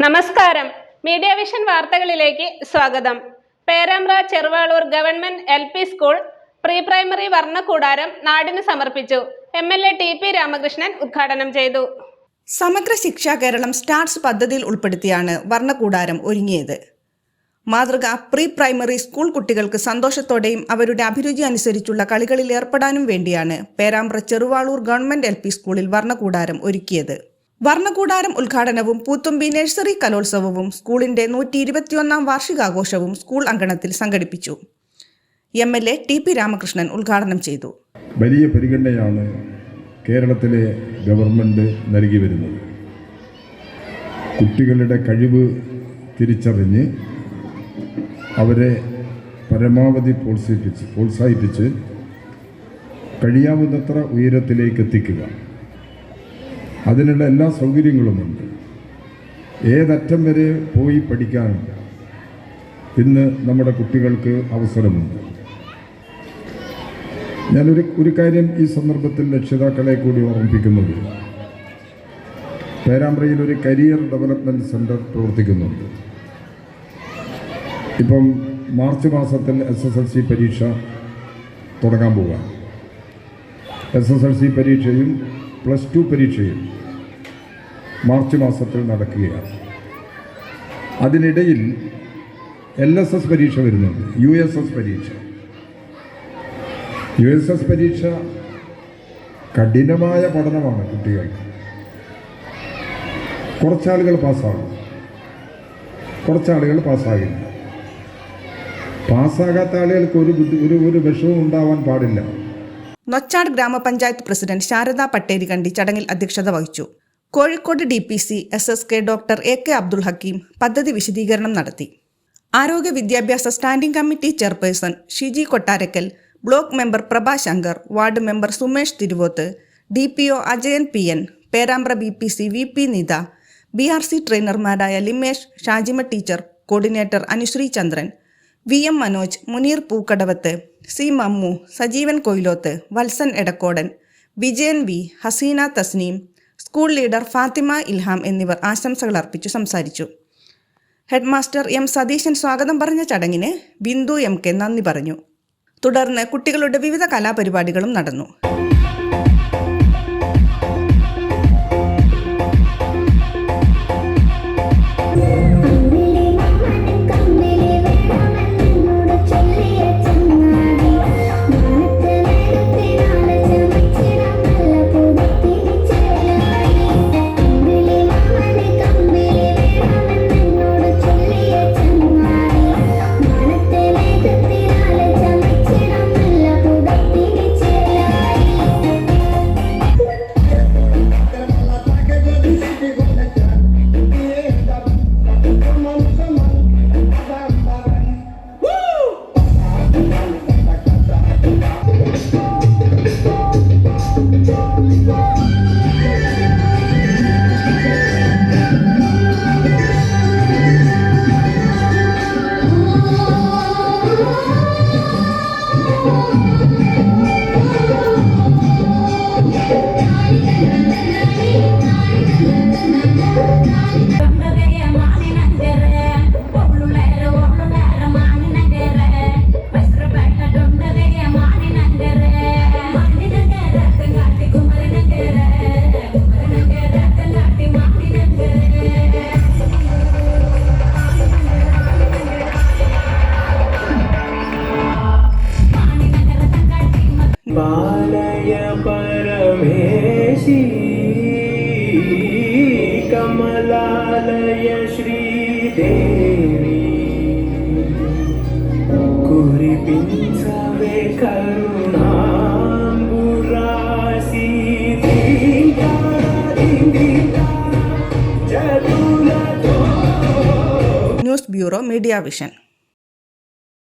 നമസ്കാരം. Media vision വാർത്തകളിലേക്ക് സ്വാഗതം. Perambra Cheruvalur government LP school pre primary വർണ്ണക്കൂടാരം നാടിന് സമർപ്പിച്ചു. MLA TP രാമകൃഷ്ണൻ ഉദ്ഘാടനം ചെയ്തു. സമഗ്ര ശിക്ഷാ കേരളം സ്റ്റാർസ് പദ്ധതിയിൽ ഉൾപ്പെടുത്തിയാണ് വർണ്ണക്കൂടാരം ഒരുങ്ങിയത്. മാതൃക പ്രീ പ്രൈമറി സ്കൂൾ കുട്ടികൾക്ക് സന്തോഷത്തോടെയും അവരുടെ അഭിരുചി അനുസരിച്ചുള്ള കളികളിൽ ഏർപ്പെടാനും വേണ്ടിയാണ് പേരാമ്പ്ര ചെറുവാളൂർ ഗവൺമെന്റ് LP സ്കൂളിൽ വർണ്ണക്കൂടാരം ഒരുക്കിയത്. വർണ്ണക്കൂടാരം ഉദ്ഘാടനവും പൂത്തുമ്പി നഴ്സറി കലോത്സവവും സ്കൂളിന്റെ 121ാം വാർഷികാഘോഷവും സ്കൂൾ അങ്കണത്തിൽ സംഘടിപ്പിച്ചു. MLA TP രാമകൃഷ്ണൻ ഉദ്ഘാടനം ചെയ്തു. വലിയ പരിഗണനയാണ് കേരളത്തിലെ ഗവൺമെന്റ് നൽകി വരുന്നത്. കുട്ടികളുടെ കഴിവ് തിരിച്ചറിഞ്ഞ് അവരെ പരമാവധി പ്രോത്സാഹിപ്പിച്ച് കഴിയാവുന്നത്ര ഉയരത്തിലേക്ക് എത്തിക്കുക. അതിനുള്ള എല്ലാ സൗകര്യങ്ങളുമുണ്ട്. ഏതറ്റം വരെ പോയി പഠിക്കാനും ഇന്ന് നമ്മുടെ കുട്ടികൾക്ക് അവസരമുണ്ട്. ഞാനൊരു കാര്യം ഈ സന്ദർഭത്തിൽ രക്ഷിതാക്കളെ കൂടി ഓർമ്മിപ്പിക്കുന്നത്, പേരാമ്പ്രയിൽ ഒരു കരിയർ ഡെവലപ്മെൻറ്റ് സെൻറ്റർ പ്രവർത്തിക്കുന്നുണ്ട്. ഇപ്പം മാർച്ച് മാസത്തിൽ SSLC പരീക്ഷ തുടങ്ങാൻ പോവുക. SSLC പരീക്ഷയും +2 പരീക്ഷയും മാർച്ച് മാസത്തിൽ നടക്കുകയാണ്. അതിനിടയിൽ LSS പരീക്ഷ വരുന്നുണ്ട്, USS പരീക്ഷ. USS പരീക്ഷ കഠിനമായ പഠനമാണ് കുട്ടികൾ. കുറച്ചാളുകൾ പാസ്സാകും, കുറച്ചാളുകൾ പാസ്സാകില്ല. പാസ്സാകാത്ത ആളുകൾക്ക് ഒരു വിഷമവും ഉണ്ടാവാൻ പാടില്ല. നൊച്ചാട് ഗ്രാമപഞ്ചായത്ത് പ്രസിഡന്റ് ശാരദ പട്ടേരികണ്ടി ചടങ്ങിൽ അധ്യക്ഷത വഹിച്ചു. Kozhikode DPC SSK doctor AK Abdul Hakeem പദ്ധതി വിശദീകരണം നടത്തി. ആരോഗ്യ വിദ്യാഭ്യാസ standing committee chairperson Shiji Kottarakkal, block member Prabha Shankar, ward member Sumesh Thiruvoth, DPO Ajayan PN, Perambra BPC VP Nitha, BRC ട്രെയിനർമാരായ Limesh, Shajima teacher, coordinator Anusree Chandran, VM Manoj, Muneer Pookkadavath, C Mammu, Sajeevan Koyiloth, Valsan Edakkodan, Vijayan V, Haseena Thasneem, school leader Fathima Ilham എന്നിവർ ആശംസകൾ അർപ്പിച്ചു സംസാരിച്ചു. ഹെഡ്മാസ്റ്റർ M സതീശൻ സ്വാഗതം പറഞ്ഞ ചടങ്ങിന് ബിന്ദു MK നന്ദി പറഞ്ഞു. തുടർന്ന് കുട്ടികളുടെ വിവിധ കലാപരിപാടികളും നടന്നു. बालय परमेशी कमलालय श्रीदेवी कुरिपिंचवे करुणांबुरासी ന്യൂസ് ബ്യൂറോ മീഡിയ വിഷൻ.